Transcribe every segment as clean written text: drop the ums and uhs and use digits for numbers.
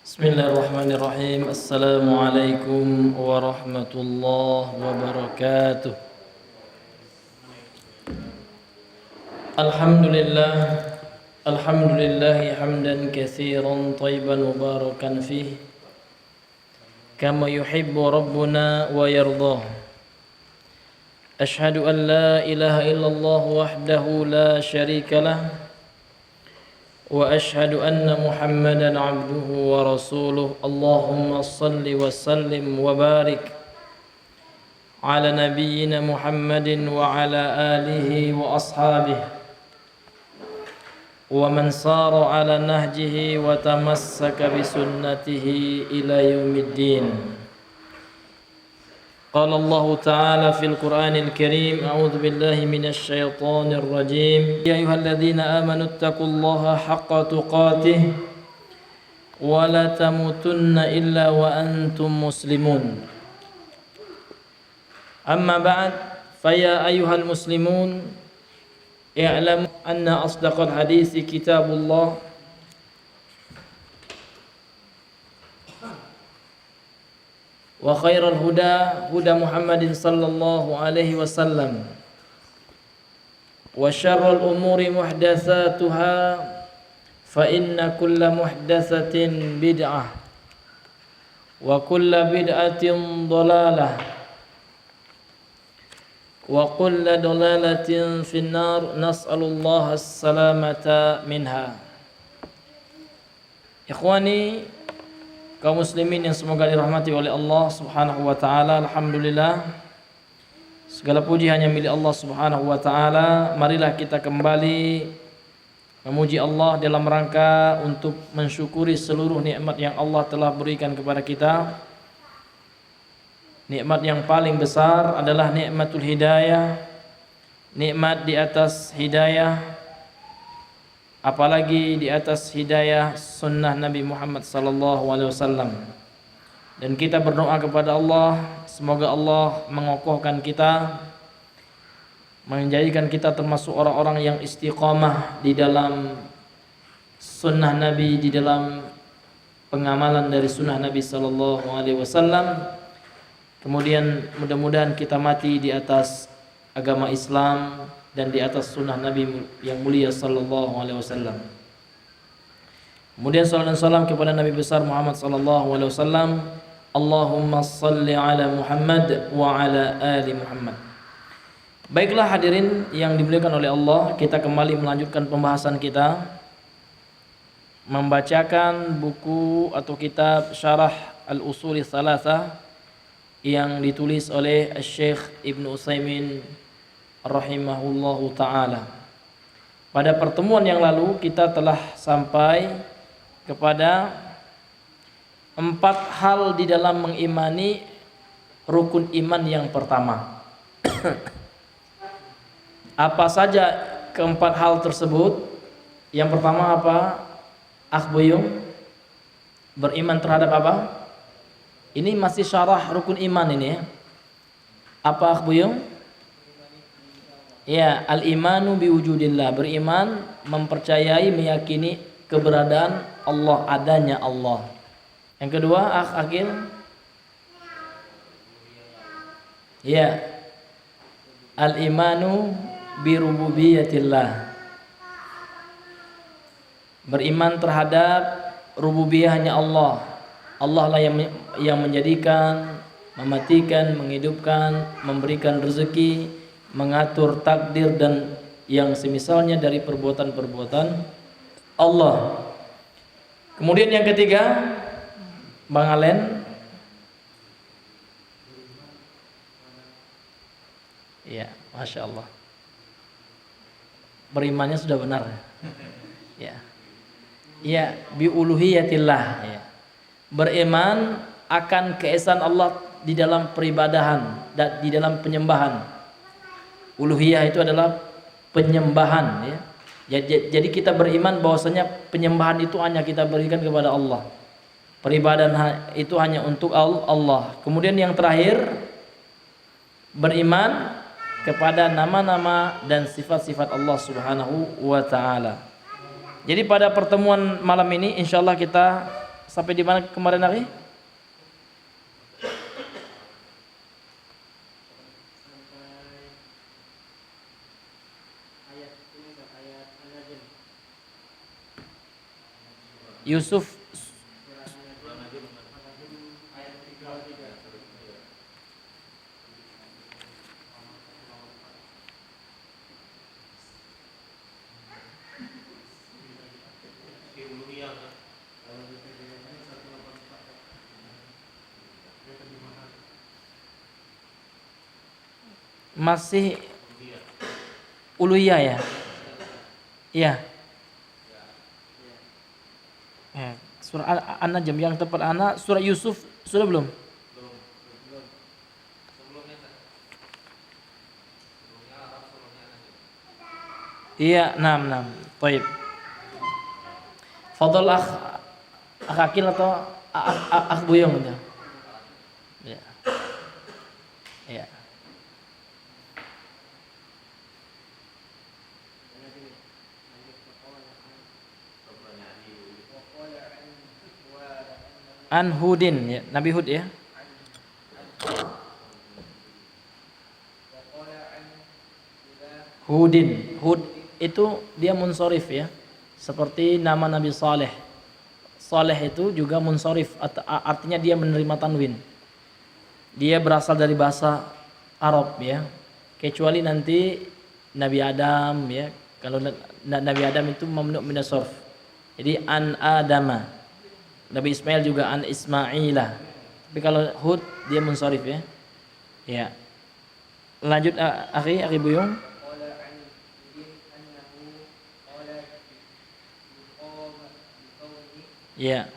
Bismillahirrahmanirrahim. Assalamualaikum warahmatullahi wabarakatuh. Alhamdulillahi hamdan katsiran thayyiban mubarakan fihi kama yuhibbu rabbuna wa yardah. Ashhadu an la ilaha illallah wahdahu la syarika lah wa ashhadu anna Muhammadan abduhu wa rasuluh. Allahumma salli wa sallim wa barik ala nabiyyina Muhammadin wa ala alihi wa ashabihi wa man sara ala nahjihi wa tamassaka bi sunnatihi ila yaumiddin. قال الله تعالى في القرآن الكريم: أعوذ بالله من الشيطان الرجيم يا أيها الذين آمنوا اتقوا الله حق تقاته ولا تموتن إلا وأنتم مسلمون. أما بعد فيا أيها المسلمون اعلموا أن أصدق الحديث كتاب الله wa khairal huda huda Muhammadin sallallahu alaihi wasallam wa syarrul umuri muhdatsatuha fa inna kulla muhdatsatin bid'ah wa kulla bid'atin dhalalah wa kulla dhalalatin finnar. Nas'alullaha as-salamata minha. Ikhwani kaum muslimin yang semoga dirahmati oleh Allah Subhanahu wa taala, alhamdulillah segala puji hanya milik Allah Subhanahu wa taala. Marilah kita kembali memuji Allah dalam rangka untuk mensyukuri seluruh nikmat yang Allah telah berikan kepada kita. Nikmat yang paling besar adalah nikmatul hidayah, nikmat di atas hidayah, apalagi di atas hidayah sunnah Nabi Muhammad sallallahu alaihi wasallam. Dan kita berdoa kepada Allah, semoga Allah mengokohkan kita, menjadikan kita termasuk orang-orang yang istiqamah di dalam sunnah Nabi, di dalam pengamalan dari sunnah Nabi sallallahu alaihi wasallam. Kemudian mudah-mudahan kita mati di atas agama Islam dan di atas sunnah Nabi yang mulia sallallahu alaihi wasallam. Kemudian sallallahu alaihi wasallam kepada Nabi besar Muhammad sallallahu alaihi wasallam. Allahumma salli ala Muhammad wa ala ali Muhammad. Baiklah hadirin yang dimuliakan oleh Allah, kita kembali melanjutkan pembahasan kita, membacakan buku atau kitab Syarah Al-Ushul Tsalatsah yang ditulis oleh Syekh Ibnu Utsaimin rahimahullahu ta'ala. Pada pertemuan yang lalu kita telah sampai kepada 4 hal di dalam mengimani rukun iman yang pertama. Apa saja keempat hal tersebut? Yang pertama apa? Akhbuyung, beriman terhadap apa? Ini masih syarah rukun iman ini ya. Apa akhbuyung? Ya, al-imanu biwujudillah, beriman, mempercayai, meyakini keberadaan Allah, adanya Allah. Yang kedua, akil. Ya, al-imanu birububiyatillah, beriman terhadap rububiyahnya Allah. Allah lah yang menjadikan, mematikan, menghidupkan, memberikan rezeki, mengatur takdir dan yang semisalnya dari perbuatan-perbuatan Allah. Kemudian yang ketiga, Bang Alen. Ya, Masya Allah, berimannya sudah benar. Ya, ya, biuluhiyatillah, ya. Beriman akan keesaan Allah di dalam peribadahan dan di dalam penyembahan. Uluhiyah itu adalah penyembahan ya. Jadi kita beriman bahwasanya penyembahan itu hanya kita berikan kepada Allah. Peribadahan itu hanya untuk Allah. Kemudian yang terakhir, beriman kepada nama-nama dan sifat-sifat Allah Subhanahu wa taala. Jadi pada pertemuan malam ini insyaallah kita sampai di mana kemarin hari? Yusuf masih uluhiyah ya? Iya. Surah An-Najm yang tepat anak, surah Yusuf sudah belum? Iya, 6. Baik. Fadhol akh Akil atau akh Buyung itu? Iya. Iya. An Hudin ya, Nabi Hud ya. Hudin, Hud itu dia munsorif ya. Seperti nama Nabi Saleh. Saleh itu juga munsorif, artinya dia menerima tanwin. Dia berasal dari bahasa Arab ya. Kecuali nanti Nabi Adam ya. Kalau Nabi Adam itu mamnu' min as-sarf. Jadi an Adama. Nabi Ismail juga an Ismailah. Tapi kalau Hud dia munsorif ya. Ya. Lanjut akhi Buyung. Ya.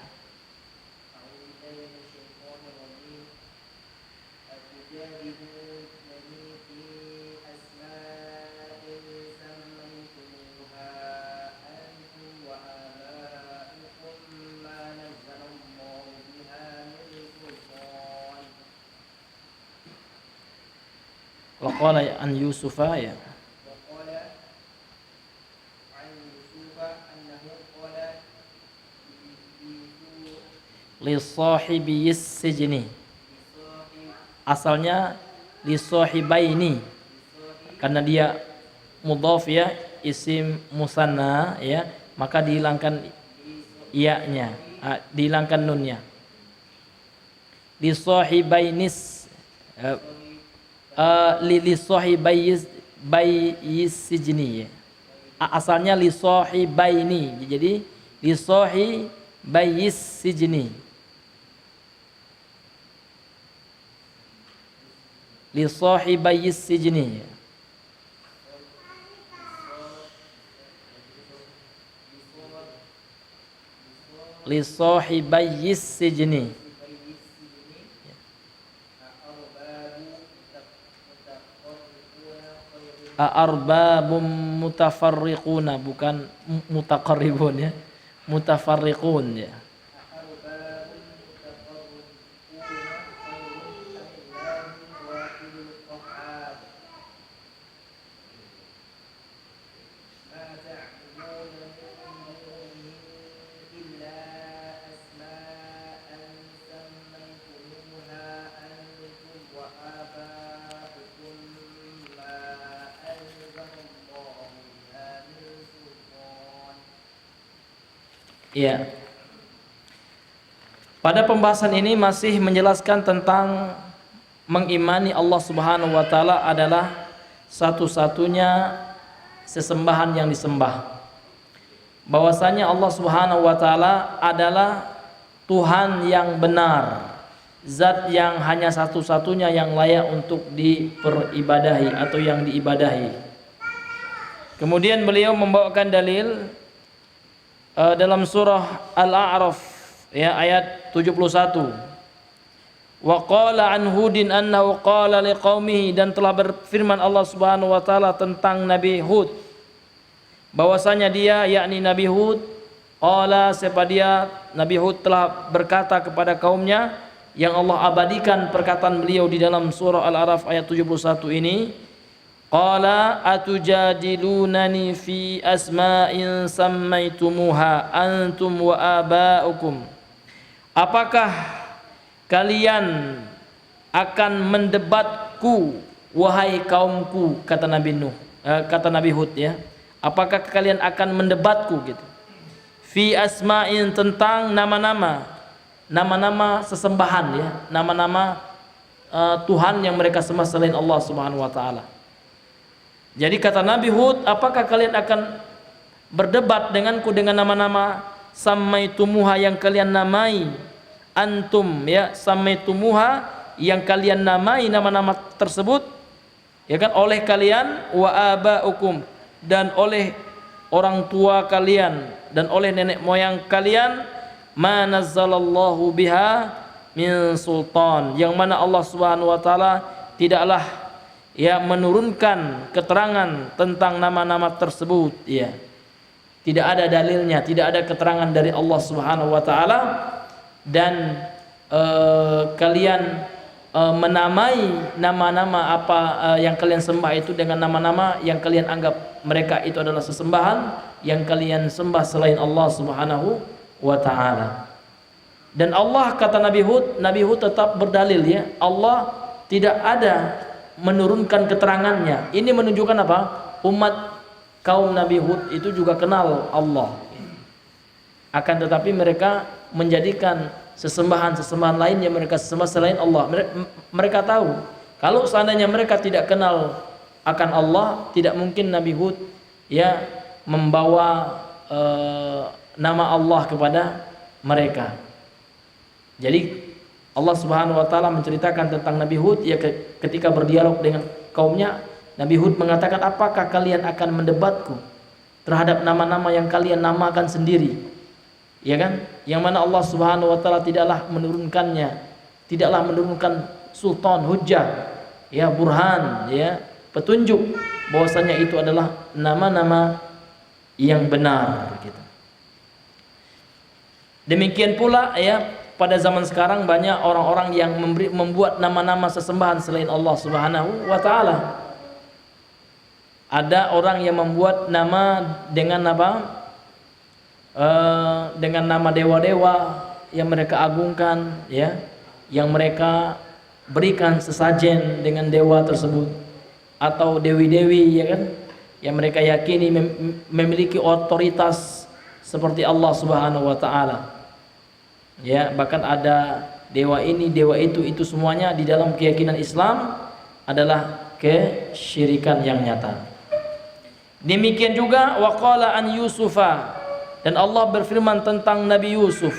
Wa qala an Yusufa ya. Li sahibiyis sijni. Asalnya li sahibaini. Karena dia mudhaf ya, isim musanna ya, maka dihilangkan iya-nya, dihilangkan nunnya. Li sahibainis li sahibayis sijni ya. Asalnya li sahibaini. Jadi li sahibayis sijni. Li sahibayis sijni. Li sahibayis sijni. Arbabum mutafarriquna, bukan mutaqarribun ya. Mutafarriqun ya. Iya. Pada pembahasan ini masih menjelaskan tentang mengimani Allah Subhanahu wa taala adalah satu-satunya sesembahan yang disembah. Bahwasanya Allah Subhanahu wa taala adalah Tuhan yang benar, zat yang hanya satu-satunya yang layak untuk diperibadahi atau yang diibadahi. Kemudian beliau membawakan dalil dalam surah Al-A'raf ya, ayat 71. Wa qala an Hudin annahu qala liqaumihi, dan telah berfirman Allah Subhanahu wa taala tentang Nabi Hud bahwasanya dia yakni Nabi Hud, qala, siapa dia, Nabi Hud telah berkata kepada kaumnya, yang Allah abadikan perkataan beliau di dalam surah Al-A'raf ayat 71 ini. Qala atujadilunani fi asma'in sammaitumuha antum wa aba'ukum apakah kalian akan mendebatku wahai kaumku, kata Nabi Nuh, kata Nabi Hud ya. Apakah kalian akan mendebatku gitu. Fi asma'in, tentang nama-nama sesembahan ya, nama-nama Tuhan yang mereka sembah selain Allah Subhanahu wa taala. Jadi kata Nabi Hud, apakah kalian akan berdebat denganku dengan nama-nama samaitumuha yang kalian namai, antum ya, samaitumuha yang kalian namai nama-nama tersebut ya kan, oleh kalian, wa abaukum, dan oleh orang tua kalian dan oleh nenek moyang kalian, ma nazzalallahu biha min sultan, yang mana Allah Subhanahu wa taala tidaklah ya menurunkan keterangan tentang nama-nama tersebut ya. Tidak ada dalilnya, tidak ada keterangan dari Allah Subhanahu wa taala, dan kalian menamai nama-nama apa yang kalian sembah itu dengan nama-nama yang kalian anggap mereka itu adalah sesembahan yang kalian sembah selain Allah Subhanahu wa taala. Dan Allah, kata Nabi Hud tetap berdalil ya, Allah tidak ada menurunkan keterangannya. Ini menunjukkan apa? Umat kaum Nabi Hud itu juga kenal Allah. Akan tetapi mereka menjadikan sesembahan lain yang mereka sembah selain Allah. Mereka tahu kalau seandainya mereka tidak kenal akan Allah, tidak mungkin Nabi Hud ya membawa nama Allah kepada mereka. Jadi Allah Subhanahu wa taala menceritakan tentang Nabi Hud ya, ketika berdialog dengan kaumnya, Nabi Hud mengatakan, apakah kalian akan mendebatku terhadap nama-nama yang kalian namakan sendiri, ya kan, yang mana Allah Subhanahu wa taala tidaklah menurunkannya, tidaklah menurunkan sultan, hujjah ya, burhan ya, petunjuk bahwasanya itu adalah nama-nama yang benar gitu. Demikian pula ya, pada zaman sekarang banyak orang-orang yang membuat nama-nama sesembahan selain Allah Subhanahu wa taala. Ada orang yang membuat nama dengan apa? Dengan nama dewa-dewa yang mereka agungkan ya, yang mereka berikan sesajen dengan dewa tersebut, atau dewi-dewi ya kan, yang mereka yakini memiliki otoritas seperti Allah Subhanahu wa taala. Ya, bahkan ada dewa ini, dewa itu semuanya di dalam keyakinan Islam adalah kesyirikan yang nyata. Demikian juga waqala an Yusufa, dan Allah berfirman tentang Nabi Yusuf,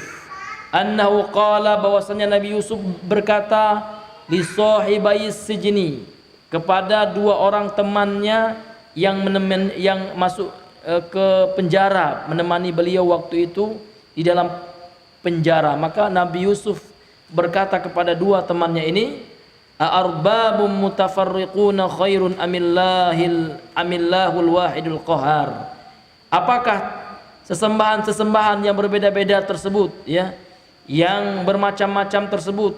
annahu qala, bahwasanya Nabi Yusuf berkata, li sahibai sijni, kepada dua orang temannya yang masuk ke penjara, menemani beliau waktu itu di dalam penjara. Maka Nabi Yusuf berkata kepada dua temannya ini, arbabum mutafarriquna khairun amillahul wahidul qahar, apakah sesembahan yang berbeda-beda tersebut ya, yang bermacam-macam tersebut,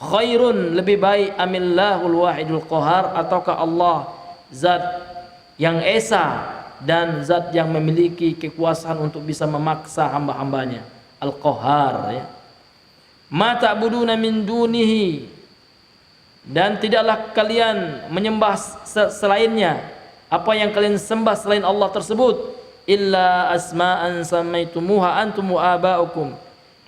khairun, lebih baik, amillahul wahidul qahar, ataukah Allah zat yang esa dan zat yang memiliki kekuasaan untuk bisa memaksa hamba-hambanya, al-qahar ya. Ma ta'buduna min dunihi, dan tidaklah kalian menyembah selainnya, apa yang kalian sembah selain Allah tersebut, illa asma'an samaitumuha antum wa aba'ukum,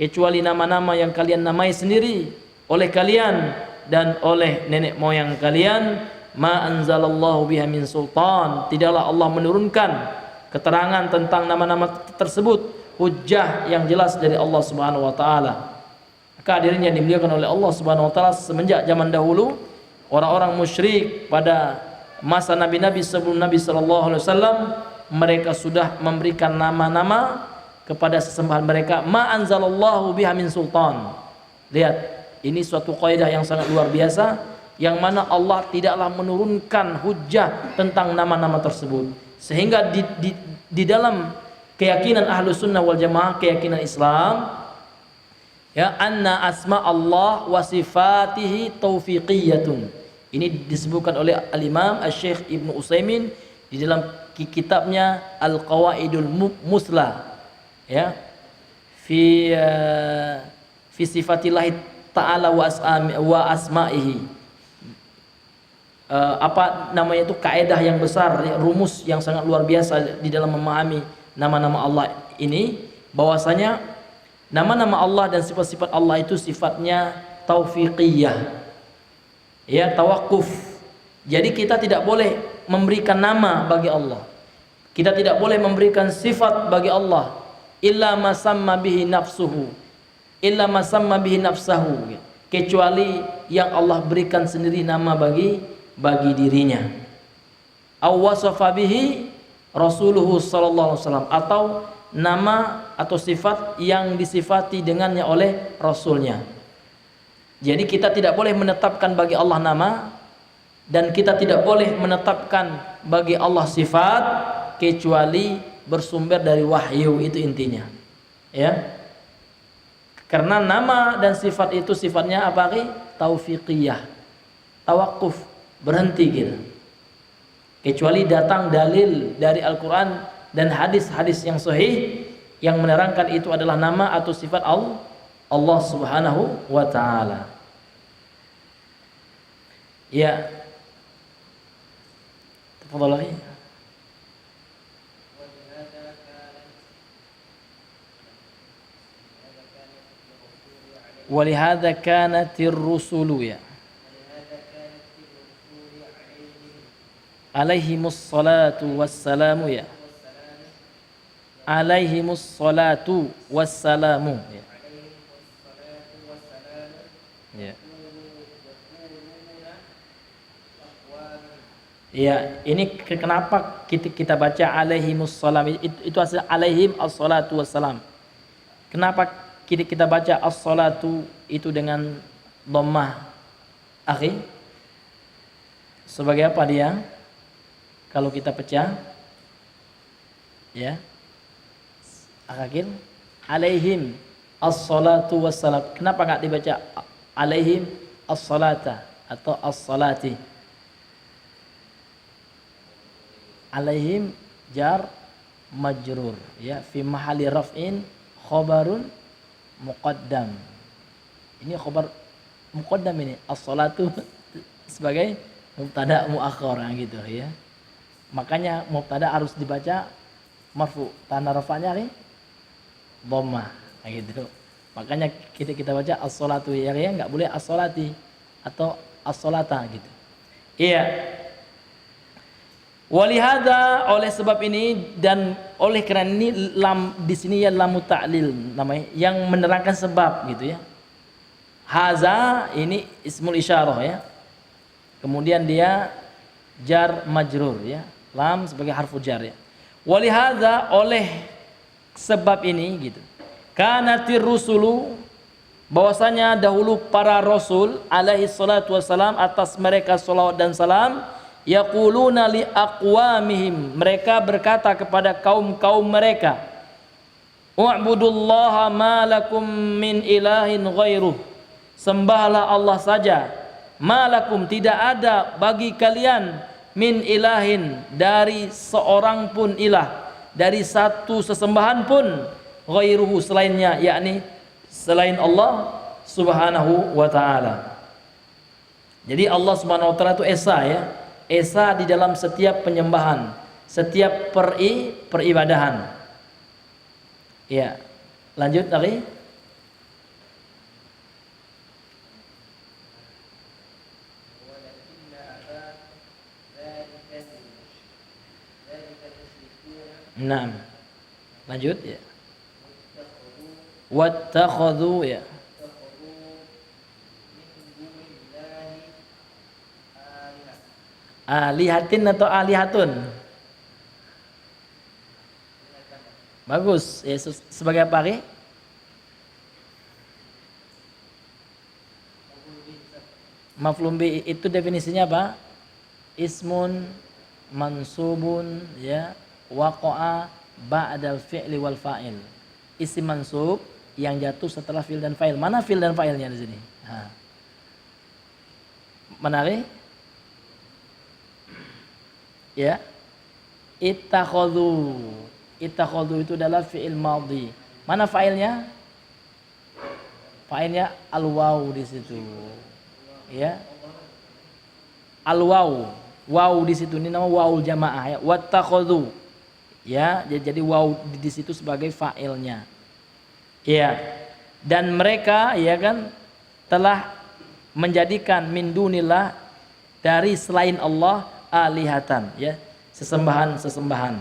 kecuali nama-nama yang kalian namai sendiri oleh kalian dan oleh nenek moyang kalian, ma anzalallahu biha min sultan, tidaklah Allah menurunkan keterangan tentang nama-nama tersebut, hujjah yang jelas dari Allah Subhanahu wa taala. Maka hadirin yang dimuliakan oleh Allah Subhanahu wa taala, semenjak zaman dahulu orang-orang musyrik pada masa nabi-nabi sebelum Nabi sallallahu alaihi wasallam, mereka sudah memberikan nama-nama kepada sesembahan mereka, ma anzalallahu biha min sultan. Lihat, ini suatu kaidah yang sangat luar biasa, yang mana Allah tidaklah menurunkan hujjah tentang nama-nama tersebut, sehingga di dalam keyakinan Ahlus Sunnah wal Jamaah, keyakinan Islam ya, anna asma Allah wa sifatihi taufiqiyatun. Ini disebutkan oleh Al-Imam Asy-Syaikh Ibnu Utsaimin di dalam kitabnya Al-Qawaidul Musla ya, fi fi sifatillah ta'ala wa asma'ihi. Apa namanya itu, kaidah yang besar, rumus yang sangat luar biasa di dalam memahami nama-nama Allah ini, bahwasanya nama-nama Allah dan sifat-sifat Allah itu sifatnya taufiqiyah, ya, tawakuf. Jadi kita tidak boleh memberikan nama bagi Allah, kita tidak boleh memberikan sifat bagi Allah illa ma samma bihi nafsuhu, illa ma samma bihi nafsahu, kecuali yang Allah berikan sendiri nama bagi dirinya, aw wasafa bihi rasuluhu sallallahu alaihi wasallam, atau nama atau sifat yang disifati dengannya oleh rasulnya. Jadi kita tidak boleh menetapkan bagi Allah nama, dan kita tidak boleh menetapkan bagi Allah sifat kecuali bersumber dari wahyu, itu intinya, ya. Karena nama dan sifat itu sifatnya apa? Taufiqiyah, tawakuf, berhenti gitu. Kecuali datang dalil dari Al-Quran dan hadis-hadis yang sahih yang menerangkan itu adalah nama atau sifat Allah Subhanahu wa ta'ala. Ya, tafadhal akhi. Walihada kanatir rusulu, ya, alaihimus salatu wassalamu, ya, alaihimus salatu wassalamu, ya. Ya. Ya, ini kenapa kita baca alaihimus salam, itu asal alaihim as-salatu wassalam. Kenapa kita baca as-salatu itu dengan dhammah, akhi? Sebagai apa dia? Kalau kita pecah, ya, akhir alaihim as-salatu wassalam. Kenapa enggak dibaca alaihim as-salata atau as-salati? Alaihim jar majrur, ya, fi mahalli raf'in khabarun muqaddam. Ini khabar muqaddam, ini as-salatu sebagai mubtada muakhar gitu, ya. Makanya mubtada harus dibaca marfu, tanda rafa'nya nih dhammah gitu. Makanya kita baca as-salatu, ya, enggak boleh as-salati atau as-salata gitu. Iya. Walihada, oleh sebab ini dan oleh karena ini lam di sini ya lamu ta'lil namanya, yang menerangkan sebab gitu, ya. Haza ini ismul isyarah, ya. Kemudian dia jar majrur, ya. Lam sebagai harfu jar, ya. Walihada, oleh sebab ini gitu. Kanatir rusulu, bahwasanya dahulu para rasul alaihi salatu wassalam, atas mereka salawat dan salam, yaquluna li aqwamihim, mereka berkata kepada kaum-kaum mereka, u'budullaha ma lakum min ilahin ghairuh, sembahlah Allah saja, ma lakum, tidak ada bagi kalian, min ilahin, dari seorang pun ilah, dari satu sesembahan pun, ghairuhu, selainnya, yakni selain Allah Subhanahu wa ta'ala. Jadi Allah Subhanahu wa ta'ala itu esa, ya, esa di dalam setiap penyembahan, setiap peribadahan. Ya, lanjut lagi. Naam. Lanjut, ya. Wattakhadhu, ya. Alihatin atau alihatun? Bagus. Yesus sebagai apa, Ki? Maf'ulun bi itu definisinya apa? Ismun mansubun, ya, waqa'a ba'dal fi'li wal fa'il. Isim mansub yang jatuh setelah fi'il dan fa'il. Mana fi'il dan fa'ilnya di sini? Nah. Menarik? Ya. Ittakhadhu. Ittakhadhu itu adalah fi'il madhi. Mana fa'ilnya? Fa'ilnya al-waw di situ. Ya. Al-waw. Waw di situ ini nama wawul jamaah ya. Wattakhadhu. Ya, jadi waw di situ sebagai fa'ilnya. Ya. Dan mereka ya kan telah menjadikan min dunillah dari selain Allah alihatan ya, sesembahan-sesembahan.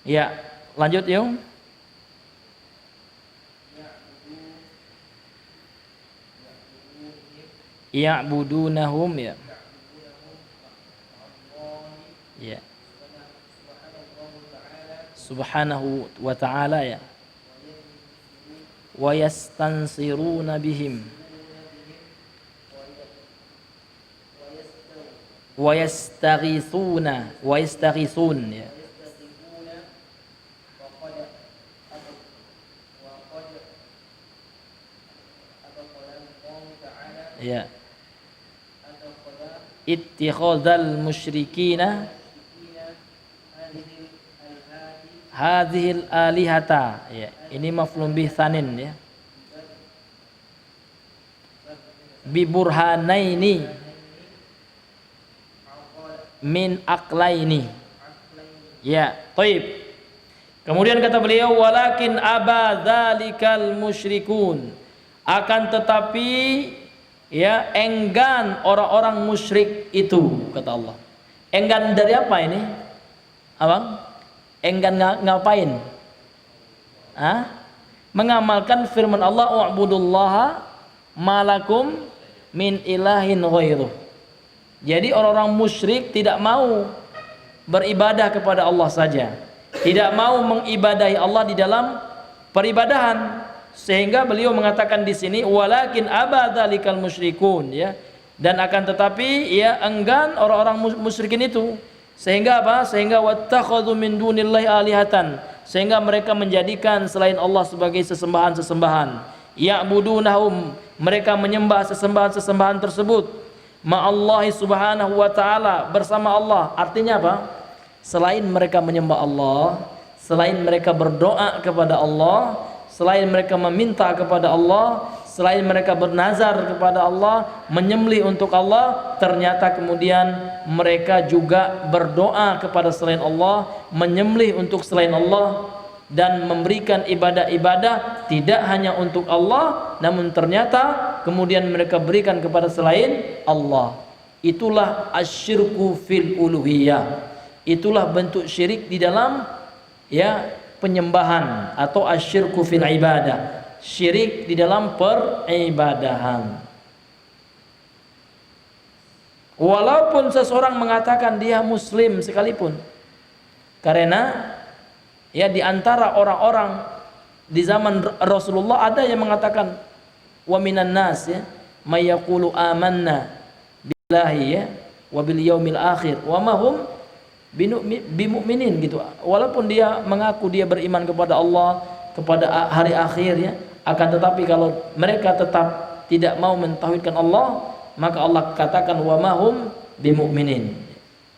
Ya, lanjut yuk. Ya'budunahum ya. Ya. Subhanahu wa ta'ala ya. Wa yastansiruna bihim. Wa yastaghithuna wa yastaghithun ya. Ya. Ittikhadzal musyrikina hadhil alihata ya, ini maf'ulun bih tsanin ya, bi burhanaini min aqlaini ya. Thaib. Kemudian kata beliau walakin aba dzalikal musyrikun, akan tetapi ya enggan orang-orang musyrik itu, kata Allah. Enggan dari apa ini? Abang? Enggan ngapain? Mengamalkan firman Allah wa'budullaha malakum min ilahin ghairuh. Jadi orang-orang musyrik tidak mau beribadah kepada Allah saja, tidak mau mengibadahi Allah di dalam peribadahan. Sehingga beliau mengatakan di sini walakin abadzalikal musyrikun ya, dan akan tetapi ya enggan orang-orang musyrikin itu. Sehingga apa? Sehingga wattakhadhu min dunillahi alihatan, sehingga mereka menjadikan selain Allah sebagai sesembahan-sesembahan. Ya'budunahum, mereka menyembah sesembahan-sesembahan tersebut ma'allahi subhanahu wa ta'ala, bersama Allah. Artinya apa? Selain mereka menyembah Allah, selain mereka berdoa kepada Allah, selain mereka meminta kepada Allah, selain mereka bernazar kepada Allah, menyembelih untuk Allah, ternyata kemudian mereka juga berdoa kepada selain Allah, menyembelih untuk selain Allah, dan memberikan ibadah-ibadah tidak hanya untuk Allah, namun ternyata kemudian mereka berikan kepada selain Allah. Itulah asyirku fil uluhiyah. Itulah bentuk syirik di dalam ya penyembahan, atau asyirku fil ibadah, syirik di dalam peribadahan. Walaupun seseorang mengatakan dia muslim sekalipun, karena ya di antara orang-orang di zaman Rasulullah ada yang mengatakan wa minan nas ya may yaqulu amanna billahi ya wa bil yaumil akhir wa ma hum bimu'minin gitu. Walaupun dia mengaku dia beriman kepada Allah, kepada hari akhir ya, akan tetapi kalau mereka tetap tidak mau mentauhidkan Allah, maka Allah katakan wa ma hum bimu'minin.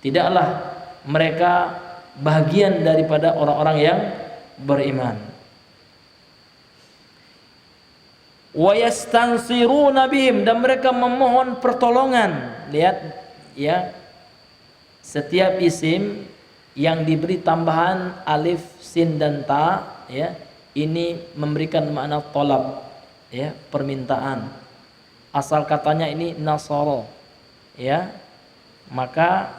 Tidaklah mereka bagian daripada orang-orang yang beriman. Wa yastansiruna bihim, dan mereka memohon pertolongan. Lihat ya, setiap isim yang diberi tambahan alif, sin dan ta ya, ini memberikan makna tolab ya, permintaan. Asal katanya ini nasara ya, maka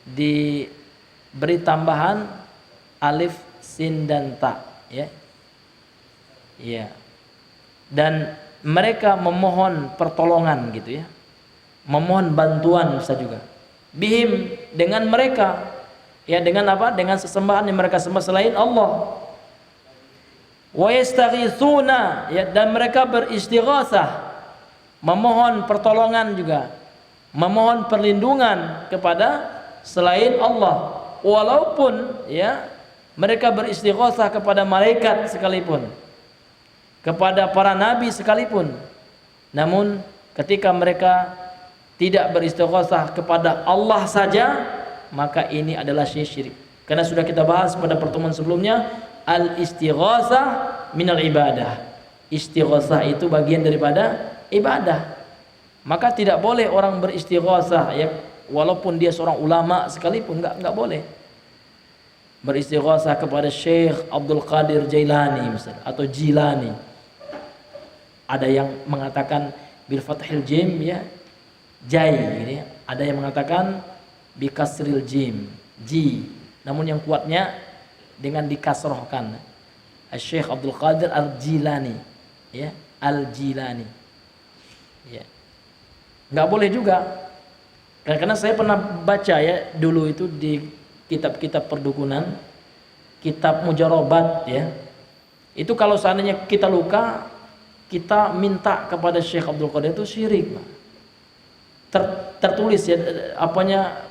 diberi tambahan alif, sin dan ta ya. Ya. Dan mereka memohon pertolongan gitu ya. Memohon bantuan bisa juga. Bihim, dengan mereka ya, dengan apa? Dengan sesembahan yang mereka sembah selain Allah. Wa yastaghithuna ya, dan mereka beristighatsah, memohon pertolongan juga, memohon perlindungan kepada selain Allah. Walaupun ya mereka beristighatsah kepada malaikat sekalipun, kepada para nabi sekalipun, namun ketika mereka tidak beristighatsah kepada Allah saja, maka ini adalah syirik. Karena sudah kita bahas pada pertemuan sebelumnya, al-istighatsah minal ibadah. Istighosah itu bagian daripada ibadah. Maka tidak boleh orang beristighosah ya, walaupun dia seorang ulama sekalipun, enggak boleh. Beristighosah kepada Syekh Abdul Qadir Jailani misalnya, atau Jilani. Ada yang mengatakan bil fathil jim ya, jai gitu ya. Ada yang mengatakan bi kasril jim, ji. Namun yang kuatnya dengan dikasrohkan. Syekh Abdul Qadir Al-Jilani ya, Al-Jilani. Ya. Enggak boleh juga. Karena saya pernah baca ya dulu itu di kitab-kitab perdukunan, kitab mujarobat ya. Itu kalau seandainya kita luka, kita minta kepada Syekh Abdul Qadir itu syirik. Tertulis ya apanya,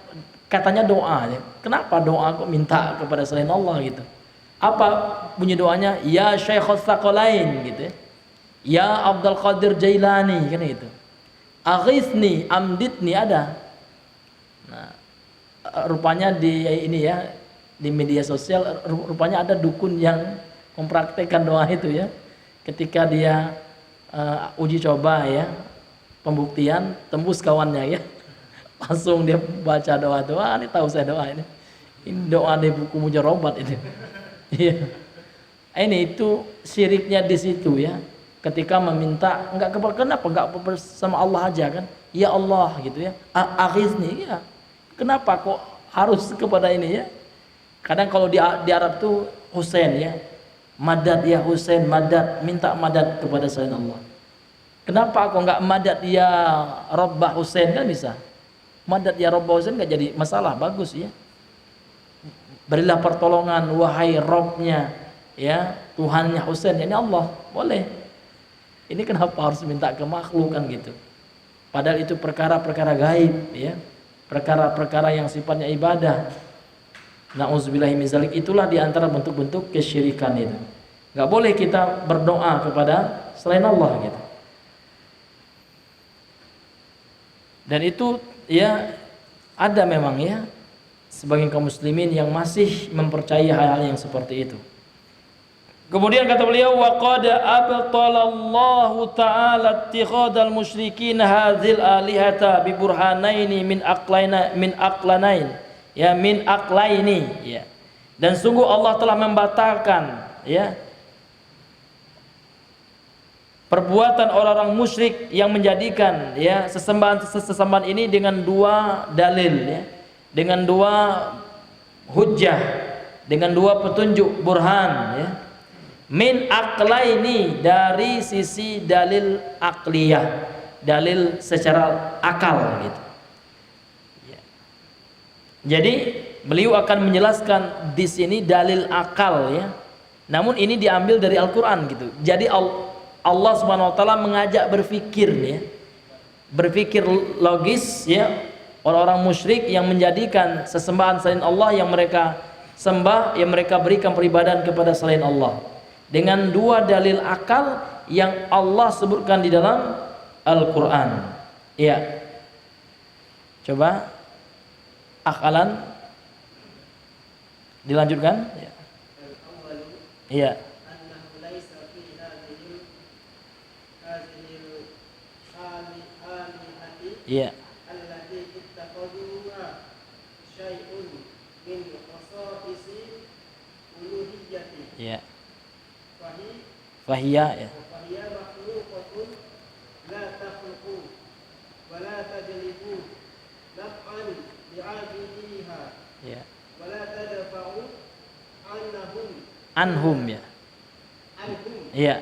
katanya doa ya. Kenapa doa kok minta kepada selain Allah gitu? Apa bunyi doanya? Ya Syekhul Tsaqalain gitu ya. Ya Abdul Qadir Jailani kan itu. Aghithni amditni ada. Nah, rupanya di ini ya, di media sosial rupanya ada dukun yang mempraktekkan doa itu ya. Ketika dia uji coba ya, pembuktian tembus kawannya ya. Langsung dia baca doa-doa, ini tahu saya doa ini. Ini doa di buku mujarobat itu. Iya. Ini itu syiriknya di situ ya. Ketika meminta kenapa enggak bersama Allah aja kan? Ya Allah gitu ya. Aghizni ya. Kenapa kok harus kepada ini ya? Kadang kalau di Arab tuh Husain ya. Madad ya Husain, madad, minta madad kepada selain Allah. Kenapa kok enggak madad ya Rabbah Husain kan bisa? Madad ya Rabbah Husain enggak jadi masalah, bagus ya. Berilah pertolongan wahai Rabbnya ya, Tuhannya Husain, ini Allah, boleh. Ini kenapa harus minta ke makhluk kan gitu? Padahal itu perkara-perkara gaib ya. Perkara-perkara yang sifatnya ibadah. Nauzubillahi min dzalik, itulah diantara bentuk-bentuk kesyirikan itu. Enggak boleh kita berdoa kepada selain Allah gitu. Dan itu ya ada memang ya sebagian kaum muslimin yang masih mempercayai hal-hal yang seperti itu. Kemudian kata beliau, wa qad abtalallahu ta'ala ittikhadal musyrikin hadzal alihata bi burhanaini min aqlanain ya, min aqlaini ya. Dan sungguh Allah telah membatalkan ya perbuatan orang-orang musyrik yang menjadikan ya sesembahan ini dengan dua dalil ya, dengan dua hujjah, dengan dua petunjuk burhan ya. Min aqlaini, dari sisi dalil akliyah, dalil secara akal gitu ya. Jadi beliau akan menjelaskan di sini dalil akal ya. Namun ini diambil dari Al-Qur'an gitu. Jadi Allah Subhanahu wa taala mengajak berpikir ya. Berpikir logis ya. Orang-orang musyrik yang menjadikan sesembahan selain Allah yang mereka sembah, yang mereka berikan peribadahan kepada selain Allah, dengan dua dalil akal yang Allah sebutkan di dalam Al-Quran. Ya, coba akalan dilanjutkan. Ya. Iya. Iya. Iya. Fahiyya ya. Ya. Anhum ya. Iya.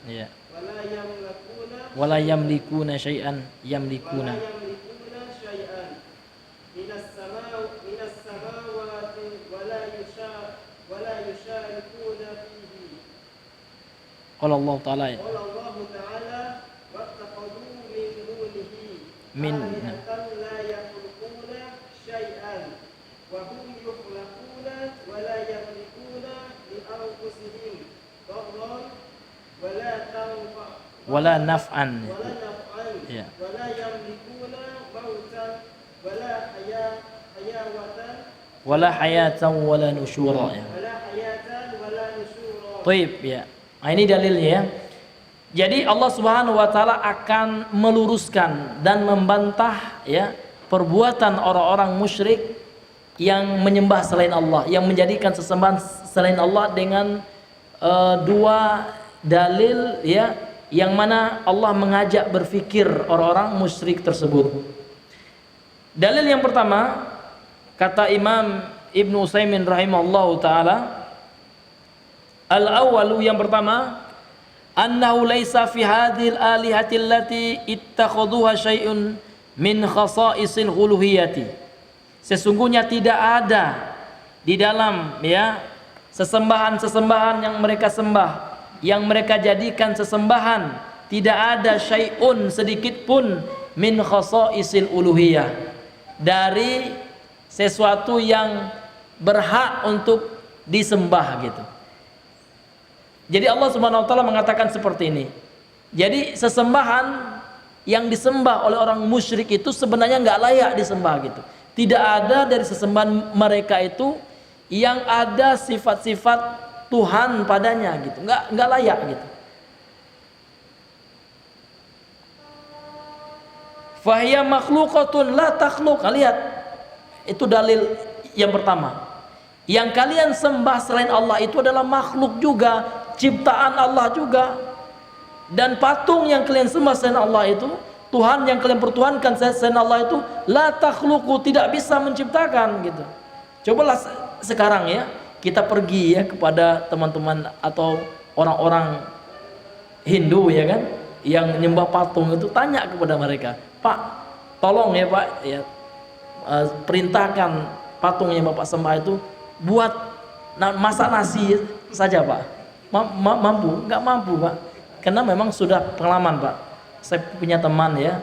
Iya. Wala yamlikuna syai'an yamlikuna. Qala Allah Ta'ala ya. Min wala naf'an ya. wala hayatan wala nusyura ya. Baik ya. Nah, ini dalilnya ya. Jadi Allah Subhanahu wa taala akan meluruskan dan membantah ya perbuatan orang-orang musyrik yang menyembah selain Allah, yang menjadikan sesembahan selain Allah dengan dua dalil ya, yang mana Allah mengajak berfikir orang-orang musyrik tersebut. Dalil yang pertama, kata Imam Ibnu Utsaimin rahimahullahu taala, al-awwalu, yang pertama, annahu laisa fi hadhil alihati allati ittakhaduha syai'un min khasa'isil uluhiyyati. Sesungguhnya tidak ada di dalam ya sesembahan-sesembahan yang mereka sembah, yang mereka jadikan sesembahan, tidak ada syai'un sedikit pun min khasa'isil uluhiyyah, dari sesuatu yang berhak untuk disembah gitu. Jadi Allah Subhanahu wa taala mengatakan seperti ini. Jadi sesembahan yang disembah oleh orang musyrik itu sebenarnya nggak layak disembah gitu. Tidak ada dari sesembahan mereka itu yang ada sifat-sifat Tuhan padanya gitu. Nggak layak gitu. Fahiya makhluqatun la takhluq. Lihat, itu dalil yang pertama. Yang kalian sembah selain Allah itu adalah makhluk juga, ciptaan Allah juga. Dan patung yang kalian sembah selain Allah itu, Tuhan yang kalian pertuhankan selain Allah itu, la takhluqu, tidak bisa menciptakan gitu. Cobalah sekarang ya, kita pergi ya kepada teman-teman atau orang-orang Hindu ya kan, yang nyembah patung itu, tanya kepada mereka, Pak, tolong ya Pak ya, perintahkan patung yang Bapak sembah itu buat masak nasi saja Pak. Mampu? Nggak mampu Pak, karena memang sudah pengalaman Pak. Saya punya teman ya,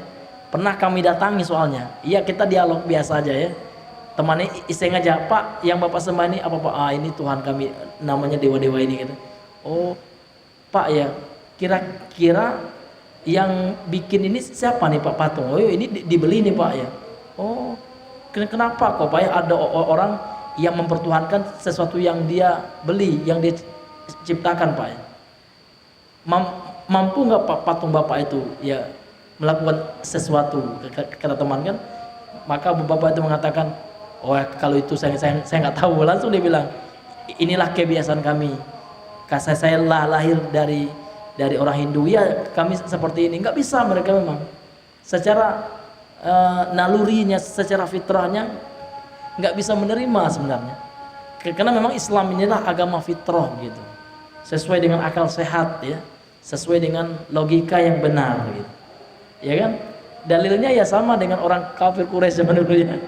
pernah kami datangi soalnya, iya kita dialog biasa aja ya, temannya iseng aja, Pak yang Bapak sembah ini apa Pak? Ini Tuhan kami, namanya dewa-dewa ini gitu. Oh Pak ya, kira-kira yang bikin ini siapa nih Pak patung? Oh ini dibeli nih Pak ya. Oh kenapa kok Pak ya ada orang yang mempertuhankan sesuatu yang dia beli, yang dia ciptakan Pak ya? Mampu nggak Pak patung Bapak itu ya melakukan sesuatu, kata teman kan? Maka Bapak itu mengatakan, oh kalau itu saya nggak tahu. Langsung dia bilang, inilah kebiasaan kami. Saya lahir dari orang Hindu ya, kami seperti ini. Nggak bisa mereka memang secara nalurinya, secara fitrahnya nggak bisa menerima sebenarnya, karena memang Islam inilah agama fitrah gitu, sesuai dengan akal sehat ya, sesuai dengan logika yang benar gitu, ya kan? Dalilnya ya sama dengan orang kafir Quraisy zaman dulu ya.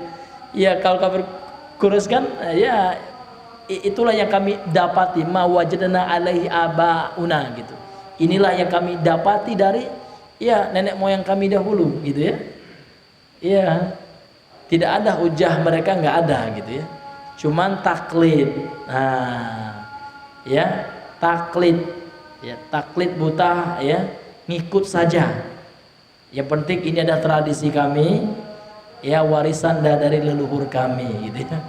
Ya kalau kafir Quraisy kan ya itulah yang kami dapati, ma wajadna alaihi abauna gitu. Inilah yang kami dapati dari ya nenek moyang kami dahulu gitu ya. Iya. Tidak ada hujah mereka, nggak ada gitu ya. Cuman taklid. Nah, ya, taklid. Ya, taklid buta ya, ngikut saja. Yang penting ini ada tradisi kami, ya warisan dari leluhur kami gitu ya.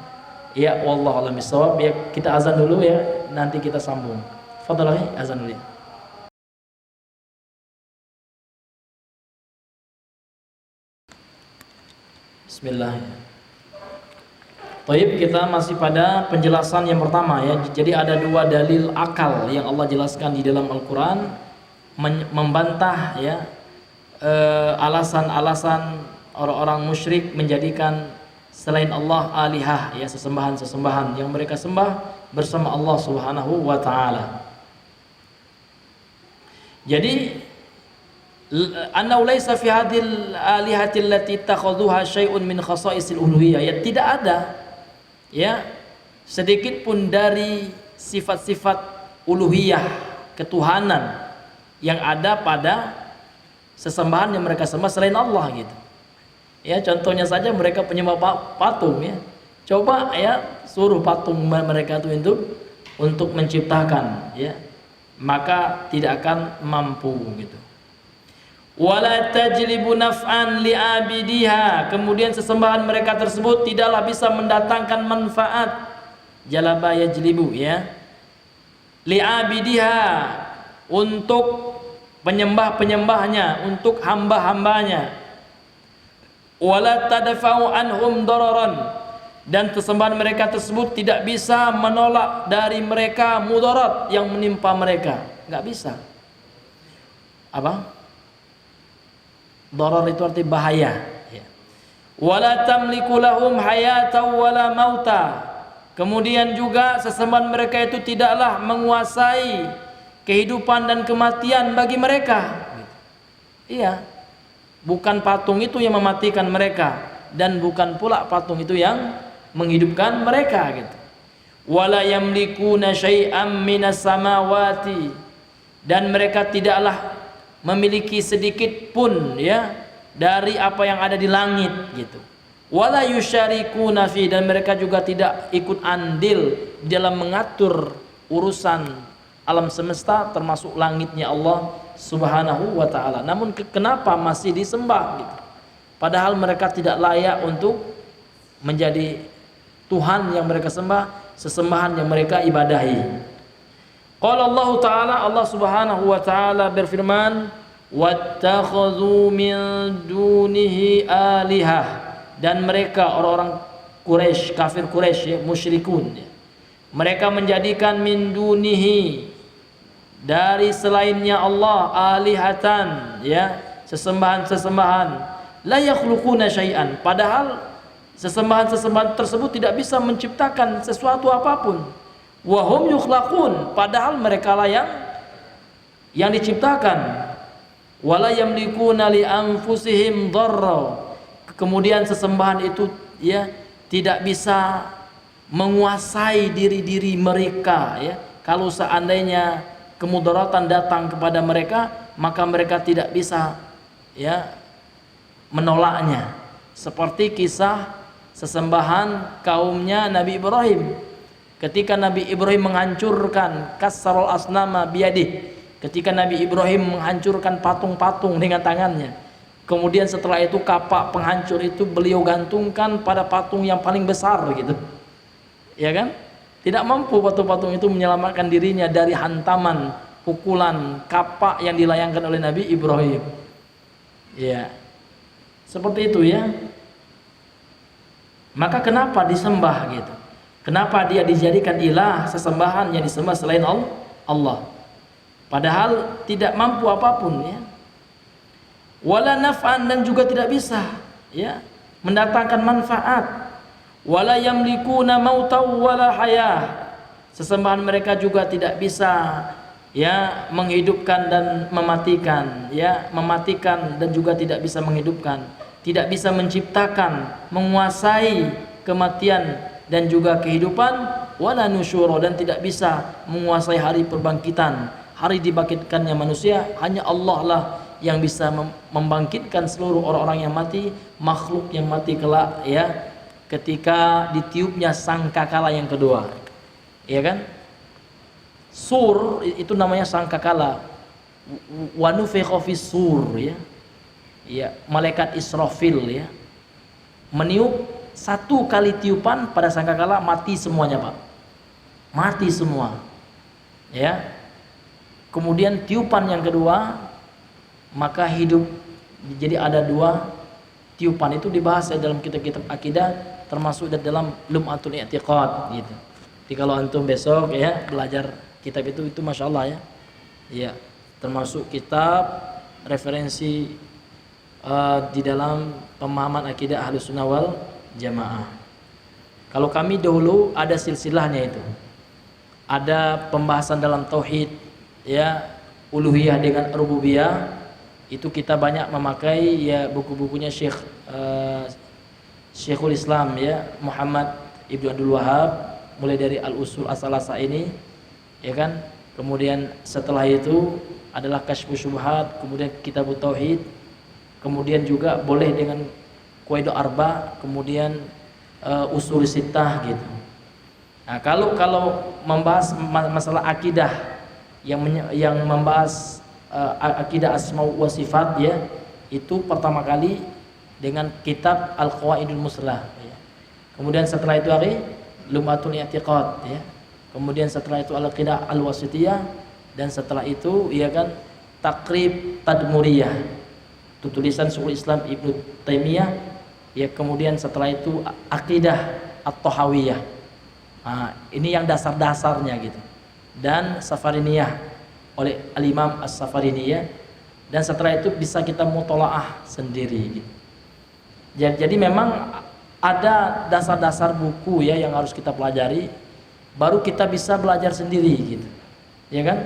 Ya wallahu a'lam bishawab. Ya kita azan dulu ya, nanti kita sambung. Fadhal azan dulu. Bismillah. Baik, kita masih pada penjelasan yang pertama ya. Jadi ada dua dalil akal yang Allah jelaskan di dalam Al-Quran, membantah ya alasan-alasan orang-orang musyrik menjadikan selain Allah alihah ya, sesembahan-sesembahan yang mereka sembah bersama Allah Subhanahu wa taala. Jadi annahu laisa fi hadhil alihati allati ittakhadhuha syai'un min khasa'isil uluhiyyah, ya tidak ada ya sedikit pun dari sifat-sifat uluhiyah, ketuhanan yang ada pada sesembahan yang mereka sembah selain Allah gitu. Ya contohnya saja mereka penyembah patung ya. Coba ya suruh patung mereka itu untuk menciptakan ya, maka tidak akan mampu gitu. wala tajlibu naf'an li'abidiha, kemudian sesembahan mereka tersebut tidaklah bisa mendatangkan manfaat. Jalaba yajlibu, ya, li'abidiha, untuk penyembah-penyembahnya, untuk hamba-hambanya. Wala tadfa'u anhum dararan, dan sesembahan mereka tersebut tidak bisa menolak dari mereka mudarat yang menimpa mereka, nggak bisa. Apa? Darar itu arti bahaya, ya. Wala tamliku lahum hayatan wala mauta, kemudian juga sesembahan mereka itu tidaklah menguasai kehidupan dan kematian bagi mereka. Iya, bukan patung itu yang mematikan mereka, dan bukan pula patung itu yang menghidupkan mereka, gitu. Wala yamlikuna syai'am minas samawati, dan mereka tidaklah memiliki sedikit pun, ya, dari apa yang ada di langit, gitu. Wala yusyarikuna fi, dan mereka juga tidak ikut andil dalam mengatur urusan alam semesta termasuk langitnya Allah Subhanahu wa taala. Namun kenapa masih disembah, gitu? Padahal mereka tidak layak untuk menjadi Tuhan yang mereka sembah, sesembahan yang mereka ibadahi. Qala Allah Ta'ala, Allah Subhanahu wa taala berfirman, wattakhadhu min dunihi alihah, dan mereka orang-orang Quraisy, kafir Quraisy, ya, musyrikun, ya, mereka menjadikan min dunihi, dari selainnya Allah, alihatan, ya, sesembahan-sesembahan, la yakhluquna syai'an, padahal sesembahan-sesembahan tersebut tidak bisa menciptakan sesuatu apapun. Wahum yukhlaqun, padahal mereka lah yang diciptakan. Wala yamlikuna li anfusihim dharra, kemudian sesembahan itu, ya, tidak bisa menguasai diri-diri mereka, ya. Kalau seandainya kemudaratan datang kepada mereka, maka mereka tidak bisa, ya, menolaknya. Seperti kisah sesembahan kaumnya Nabi Ibrahim. Ketika Nabi Ibrahim menghancurkan kasrul asnama biyadih, ketika Nabi Ibrahim menghancurkan patung-patung dengan tangannya, kemudian setelah itu kapak penghancur itu beliau gantungkan pada patung yang paling besar, gitu, ya kan? Tidak mampu patung-patung itu menyelamatkan dirinya dari hantaman pukulan kapak yang dilayangkan oleh Nabi Ibrahim, ya, seperti itu, ya. Maka kenapa disembah, gitu? Kenapa dia dijadikan ilah, sesembahan yang disembah selain Allah? Padahal tidak mampu apapun, ya. Wala naf'an, dan juga tidak bisa, ya, mendatangkan manfaat. Wala yamlikuna mautan wala hayah, sesembahan mereka juga tidak bisa, ya, menghidupkan dan mematikan, ya, mematikan dan juga tidak bisa menghidupkan, tidak bisa menciptakan, menguasai kematian dan juga kehidupan. Wala nusyura, dan tidak bisa menguasai hari perbangkitan, hari dibangkitkannya manusia. Hanya Allah lah yang bisa membangkitkan seluruh orang-orang yang mati, makhluk yang mati kelak, ya, ketika ditiupnya sangkakala yang kedua, ya kan? Sur itu namanya sangkakala. Wa nufikha fis sur, ya. Ya, malaikat Israfil, ya, meniup satu kali tiupan pada sangkakala, mati semuanya, Pak. Mati semua, ya. Kemudian tiupan yang kedua, maka hidup. Jadi ada dua tiupan, itu dibahas dalam kitab-kitab akidah, termasuk dalam Lum'atul I'tiqad, gitu. Jadi kalau antum besok, ya, belajar kitab itu Masya Allah, ya. Ya, termasuk kitab referensi di dalam pemahaman akidah Ahlussunnah wal Jamaah. Kalau kami dahulu ada silsilahnya itu. Ada pembahasan dalam tauhid, ya, uluhiyah dengan rububiyah. Itu kita banyak memakai, ya, buku-bukunya Syekhul Islam, ya, Muhammad Ibnu Abdul Wahab, mulai dari Al-Usul As-Salasa ini, ya kan? Kemudian setelah itu adalah Kasyfus Syubhat, kemudian Kitabut Tauhid, kemudian juga boleh dengan Qawaidul Arba, kemudian Ushul Sittah, gitu. Nah, kalau membahas masalah akidah yang membahas akidah asma wa sifat ya, itu pertama kali dengan kitab Al-Qawaidul Muslah ya. Kemudian setelah itu Lum'atul I'tiqad ya. Kemudian setelah itu Al-Aqidah Al-Wasithiyah, dan setelah itu ya kan Taqrib Tadmuriyah, itu tulisan Syekhul Islam Ibnu Taimiyah ya. Kemudian setelah itu Aqidah At-Tahawiyah. Nah, ini yang dasar-dasarnya gitu. Dan Safariniyah oleh Al-Imam As-Safariniyah, dan setelah itu bisa kita mutolaah sendiri gitu. Jadi memang ada dasar-dasar buku ya yang harus kita pelajari, baru kita bisa belajar sendiri gitu, ya kan?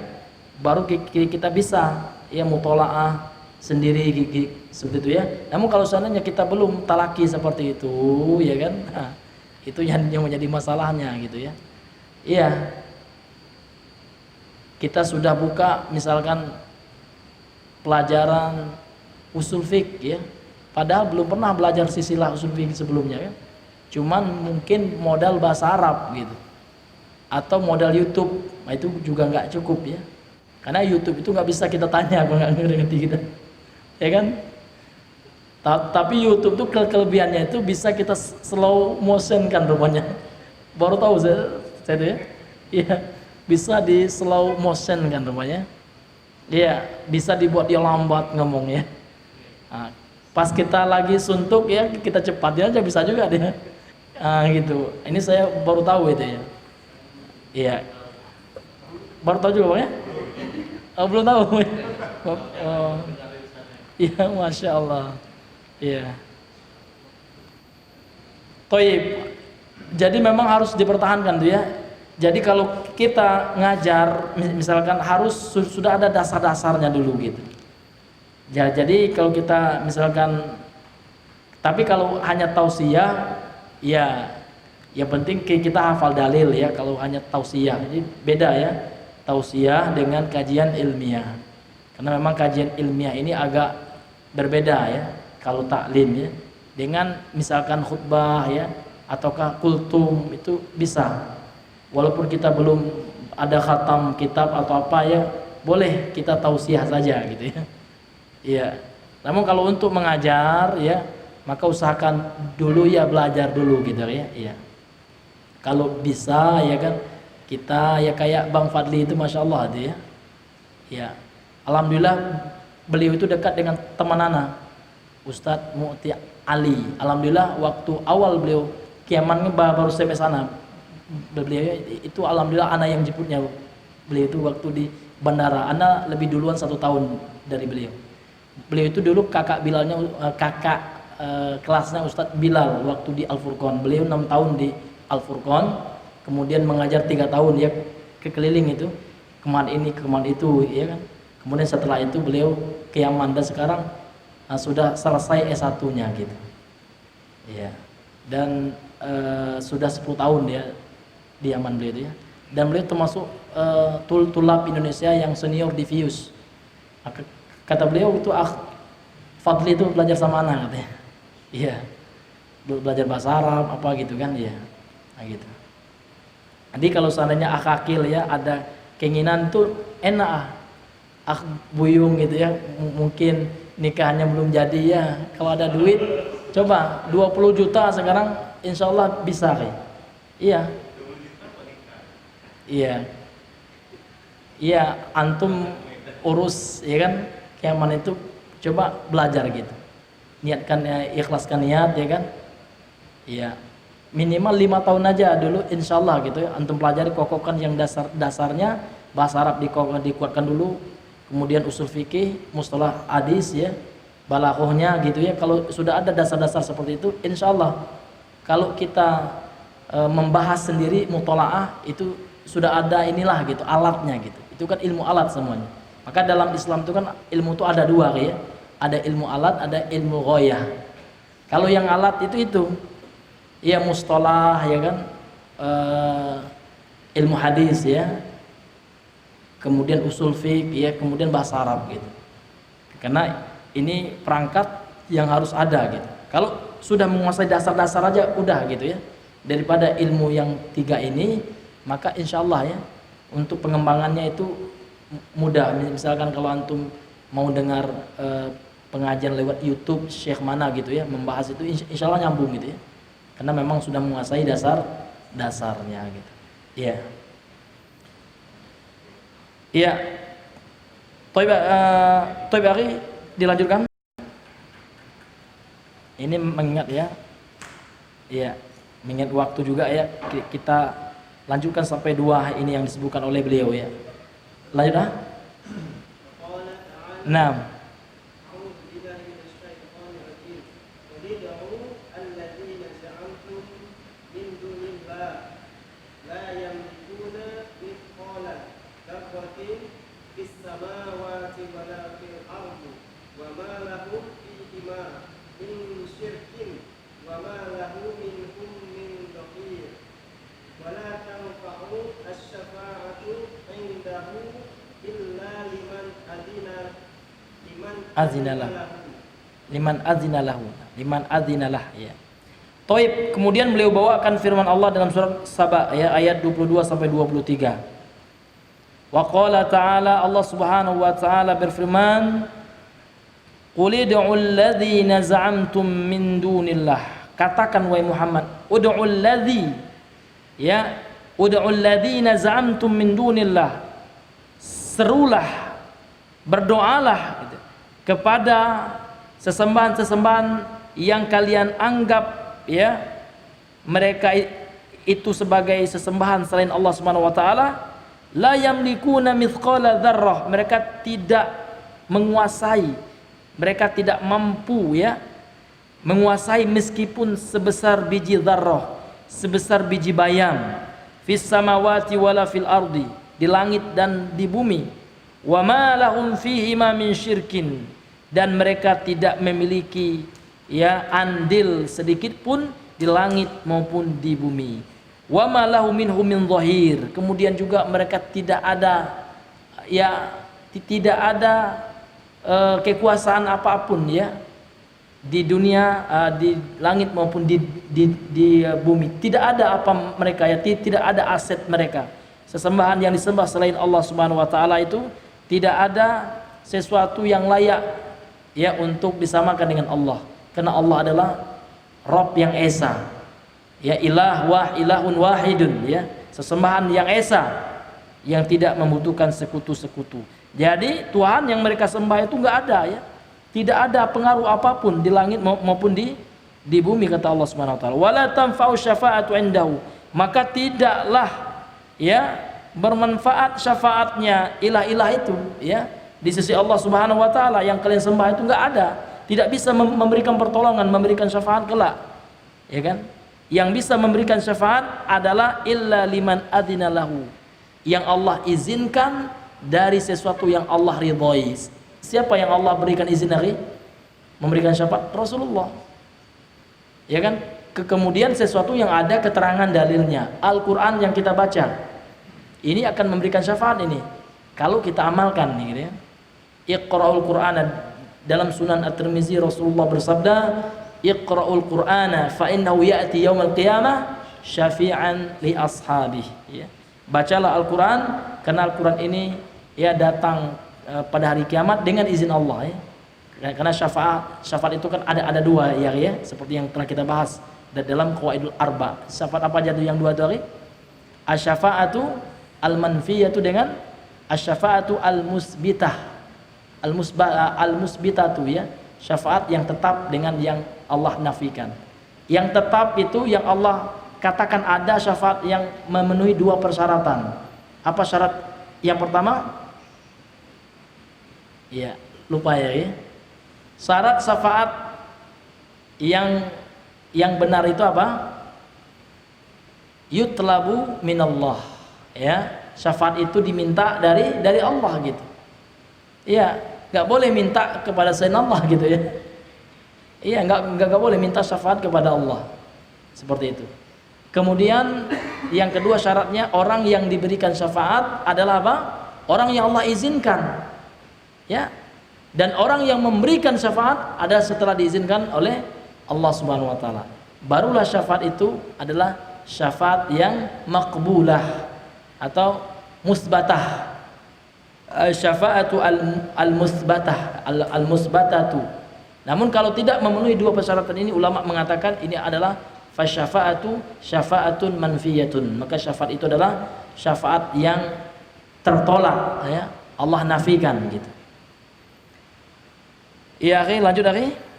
Baru kita bisa ya mutolaah sendiri seperti itu ya. Namun kalau seandainya kita belum talaki seperti itu, ya kan? Nah, itu yang menjadi masalahnya gitu ya. Iya. Kita sudah buka misalkan pelajaran usul fiqh ya, padahal belum pernah belajar silsilah usul fiqh sebelumnya ya. Cuman mungkin modal bahasa Arab gitu, atau modal YouTube, nah itu juga nggak cukup ya, karena YouTube itu nggak bisa kita tanya kalau nggak ngerti kita, ya kan? Tapi YouTube tuh kelebihannya itu bisa kita slow motion kan rupanya, baru tahu saya itu ya, iya bisa di slow motion kan rupanya, iya bisa dibuat dia lambat ngomongnya. Nah, pas kita lagi suntuk ya kita cepatin aja bisa juga dia. Gitu. Ini saya baru tahu itu ya. Iya. Baru tahu juga Bang ya? Belum tahu. Oh. Iya, Masya Allah. Iya. Toib. Jadi memang harus dipertahankan tuh ya. Jadi kalau kita ngajar misalkan harus sudah ada dasar-dasarnya dulu gitu. Jadi kalau kita misalkan, tapi kalau hanya tausiah ya, yang penting kita hafal dalil ya. Kalau hanya tausiah, jadi beda ya tausiah dengan kajian ilmiah. Karena memang kajian ilmiah ini agak berbeda ya. Kalau taklim ya, dengan misalkan khutbah ya, ataukah kultum itu bisa. Walaupun kita belum ada khatam kitab atau apa ya, boleh kita tausiah saja gitu ya. Iya. Namun kalau untuk mengajar ya, maka usahakan dulu ya belajar dulu gitu ya. Iya. Kalau bisa ya kan kita ya kayak Bang Fadli itu Masya Allah itu ya. Ya. Alhamdulillah beliau itu dekat dengan teman ana Ustadz Mu'ti Ali. Alhamdulillah waktu awal beliau kiaman baru sampai sana. Beliau itu alhamdulillah ana yang jemputnya. Beliau itu waktu di bandara. Ana lebih duluan 1 tahun dari beliau. Beliau itu dulu kakak Bilalnya kelasnya Ustadz Bilal waktu di Al-Furqan. Beliau 6 tahun di Al-Furqan, kemudian mengajar 3 tahun ya kekeliling itu, kemana ini kemana itu ya kan. Kemudian setelah itu beliau ke Yaman, dan sekarang sudah selesai S1-nya gitu. Ya. Dan sudah 10 tahun dia di Yaman beliau itu ya. Dan beliau termasuk tulab Indonesia yang senior di FIUS. Kata beliau itu Fadli itu belajar sama anak katanya. Iya. Belajar bahasa Arab apa gitu kan ya. Nah gitu. Jadi kalau seandainya akil ya ada keinginan tuh enak buyung gitu ya. Mungkin nikahnya belum jadi ya. Kalau ada duit coba 20 juta sekarang insya Allah bisa kayak. Iya. Iya. Iya, antum urus ya kan. Kiaman itu coba belajar gitu, niatkan ya, ikhlaskan niat ya kan. Iya, minimal 5 tahun aja dulu insya Allah gitu ya. Antum pelajari, kokohkan yang dasarnya, bahasa Arab dikuatkan dulu, kemudian usul fikih, mustalah hadis ya, balaghahnya gitu ya. Kalau sudah ada dasar-dasar seperti itu, insya Allah kalau kita membahas sendiri mutolaah itu sudah ada inilah gitu alatnya gitu. Itu kan ilmu alat semuanya. Maka dalam Islam itu kan ilmu itu ada 2 ya. Ada ilmu alat, ada ilmu ghoyah. Kalau yang alat itu ya mustalah ya kan, ilmu hadis ya, kemudian usul fiqh ya, kemudian bahasa Arab gitu. Karena ini perangkat yang harus ada gitu. Kalau sudah menguasai dasar-dasar aja udah gitu ya. Daripada ilmu yang 3 ini, maka insya Allah ya untuk pengembangannya itu mudah. Misalkan kalau antum mau dengar pengajian lewat YouTube Syekh mana gitu ya, membahas itu insya Allah nyambung gitu ya. Karena memang sudah menguasai dasarnya gitu. Iya. Iya. Toib Ari dilanjutkan. Ini mengingat ya. Iya, mengingat waktu juga ya. Kita lanjutkan sampai 2 ini yang disebutkan oleh beliau ya. Lanjut ah. Nah. Liman adzinalah ya. Taib, kemudian beliau bawakan firman Allah dalam surat Saba ya, ayat 22 sampai 23. Wa qala ta'ala, Allah Subhanahu wa taala berfirman, qul ud'ul ladzina za'amtum min dunillah. Katakan wahai Muhammad, ud'ul ladzi ya, ud'ul ladzina za'amtum min dunillah. Serulah, berdoalah gitu, kepada sesembahan-sesembahan yang kalian anggap ya mereka itu sebagai sesembahan selain Allah Subhanahu wa taala. La yamlikuna mithqala dzarrah, mereka tidak menguasai, mereka tidak mampu ya menguasai meskipun sebesar biji dzarrah, sebesar biji bayam, fis samawati wala fil ardi, di langit dan di bumi. Wa ma lahum fihi ma min syirkin, dan mereka tidak memiliki ya andil sedikit pun di langit maupun di bumi. Wa ma lahu minhum min dhahir, kemudian juga mereka tidak ada kekuasaan apapun ya di dunia, di langit maupun di bumi. Tidak ada apa mereka ya, tidak ada aset mereka. Sesembahan yang disembah selain Allah Subhanahu wa taala itu tidak ada sesuatu yang layak ya untuk disamakan dengan Allah, karena Allah adalah Rabb yang esa ya, ilahun wahidun ya, sesembahan yang esa yang tidak membutuhkan sekutu-sekutu. Jadi Tuhan yang mereka sembah itu enggak ada ya, tidak ada pengaruh apapun di langit maupun di bumi, kata Allah Subhanahu wa taala. Wala tanfa'u syafa'atu indahu, maka tidaklah ya bermanfaat syafaatnya ilah-ilah itu ya di sisi Allah Subhanahu wa taala. Yang kalian sembah itu enggak ada, tidak bisa memberikan pertolongan, memberikan syafaat kelak ya kan. Yang bisa memberikan syafaat adalah illa liman adzinalahu, yang Allah izinkan dari sesuatu yang Allah ridhoi. Siapa yang Allah berikan izin dari memberikan syafaat? Rasulullah ya kan. Kemudian sesuatu yang ada keterangan dalilnya, Al-Quran yang kita baca, ini akan memberikan syafaat ini kalau kita amalkan gitu ya. Iqra'ul Qur'ana, dalam Sunan At-Tirmizi Rasulullah bersabda, Iqra'ul Qur'ana fa innahu ya'ti yaumal qiyamah syafi'an li ashabih ya. Bacalah Al-Quran, karena Al-Quran ini ya datang pada hari kiamat dengan izin Allah ya. Karena syafaat itu kan ada 2 ya, seperti yang telah kita bahas dalam Qawaidul Arba. Syafaat apa aja yang 2 tadi? Asy-syafa'atu al-manfiyatu dengan asy-syafa'atu al-musbitah. Al-musbitatu ya, syafaat yang tetap dengan yang Allah nafikan. Yang tetap itu yang Allah katakan ada syafaat yang memenuhi 2 persyaratan. Apa syarat yang pertama? Ya, lupa ya. Syarat syafaat yang benar itu apa? Yutlabu minallah ya. Syafaat itu diminta dari Allah gitu. Iya, enggak boleh minta kepada selain Allah gitu ya. Iya, enggak boleh minta syafaat kepada Allah. Seperti itu. Kemudian yang kedua syaratnya, orang yang diberikan syafaat adalah apa? Orang yang Allah izinkan. Ya. Dan orang yang memberikan syafaat ada setelah diizinkan oleh Allah Subhanahu wa taala. Barulah syafaat itu adalah syafaat yang maqbulah atau musbatah. syafa'atu al-musbatah al-musbatatu. Namun kalau tidak memenuhi dua persyaratan ini, ulama mengatakan ini adalah fasyafa'atu syafa'atun manfiyatun. Maka syafaat itu adalah syafaat yang tertolak, ya. Allah nafikan gitu. Iya, akhi, lanjut akhi.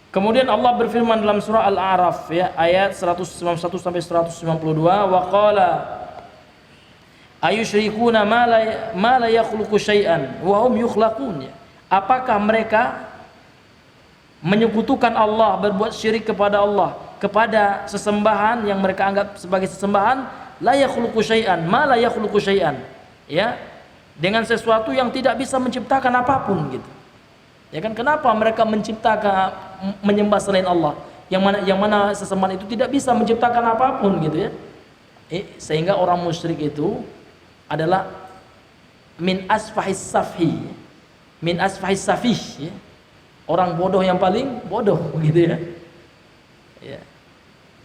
Kemudian Allah berfirman dalam surah Al-A'raf, ya, ayat 191 sampai 192, wa qala ayusyrikuna ma la yakhluqu syai'an wa hum yukhlaqun. Apakah mereka menyekutukan Allah, berbuat syirik kepada Allah, kepada sesembahan yang mereka anggap sebagai sesembahan, la yakhluqu syai'an, ma la yakhluqu syai'an, ya, dengan sesuatu yang tidak bisa menciptakan apapun gitu. Ya kan, kenapa mereka menciptakan, menyembah selain Allah yang mana sesembahan itu tidak bisa menciptakan apapun gitu, ya. Sehingga orang musyrik itu adalah min asfahis safih, ya. Orang bodoh yang paling bodoh gitu, ya. Ya.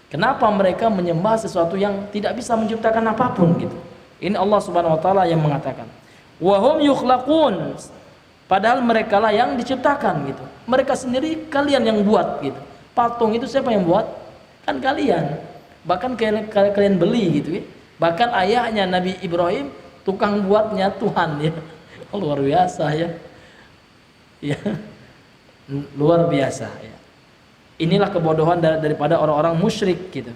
Kenapa mereka menyembah sesuatu yang tidak bisa menciptakan apapun gitu. Ini Allah Subhanahu wa taala yang mengatakan, wa hum yukhlaqun, padahal mereka lah yang diciptakan gitu. Mereka sendiri kalian yang buat gitu. Patung itu siapa yang buat? Kan kalian. Bahkan kalian beli gitu, ya. Bahkan ayahnya Nabi Ibrahim tukang buatnya Tuhan, ya. Luar biasa, ya. Ya. Luar biasa, ya. Inilah kebodohan daripada orang-orang musyrik gitu.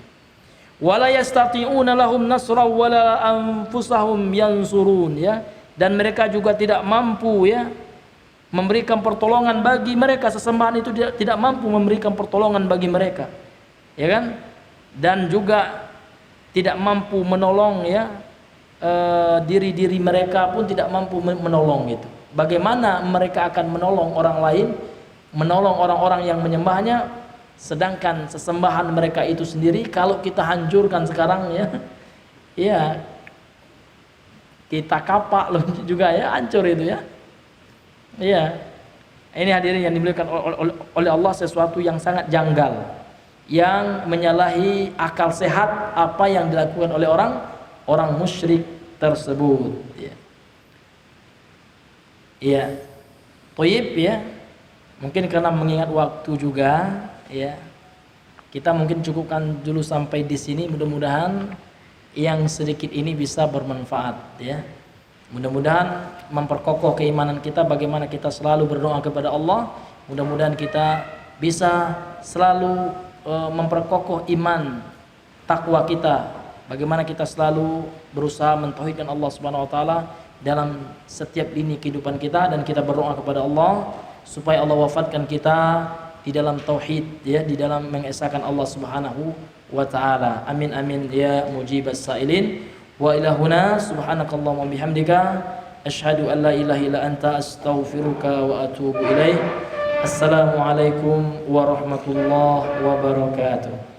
Wala yastati'una lahum nasra wala anfusahum yansurun, ya. Dan mereka juga tidak mampu, ya, memberikan pertolongan bagi mereka. Sesembahan itu tidak mampu memberikan pertolongan bagi mereka, ya kan? Dan juga tidak mampu menolong, ya, diri-diri mereka pun tidak mampu menolong itu. Bagaimana mereka akan menolong orang lain, menolong orang-orang yang menyembahnya, sedangkan sesembahan mereka itu sendiri kalau kita hancurkan sekarang, ya, ya, kita kapak loh juga, ya, hancur itu, ya. Iya. Ini hadirin yang dimuliakan oleh Allah, sesuatu yang sangat janggal, yang menyalahi akal sehat apa yang dilakukan oleh orang musyrik tersebut, ya. Iya. Thayyib, ya. Mungkin karena mengingat waktu juga, ya. Kita mungkin cukupkan dulu sampai di sini. Mudah-mudahan yang sedikit ini bisa bermanfaat, ya. Mudah-mudahan memperkokoh keimanan kita, bagaimana kita selalu berdoa kepada Allah. Mudah-mudahan kita bisa selalu memperkokoh iman, takwa kita. Bagaimana kita selalu berusaha mentauhidkan Allah Subhanahu wa taala dalam setiap lini kehidupan kita, dan kita berdoa kepada Allah supaya Allah wafatkan kita di dalam tauhid, ya, di dalam mengesahkan Allah Subhanahu wa taala. Amin amin ya mujibas sailin. Wa ila huna subhanakallahumma bihamdika asyhadu an la ilaha illa anta astaghfiruka wa atubu ilaik. Assalamualaikum warahmatullahi wabarakatuh.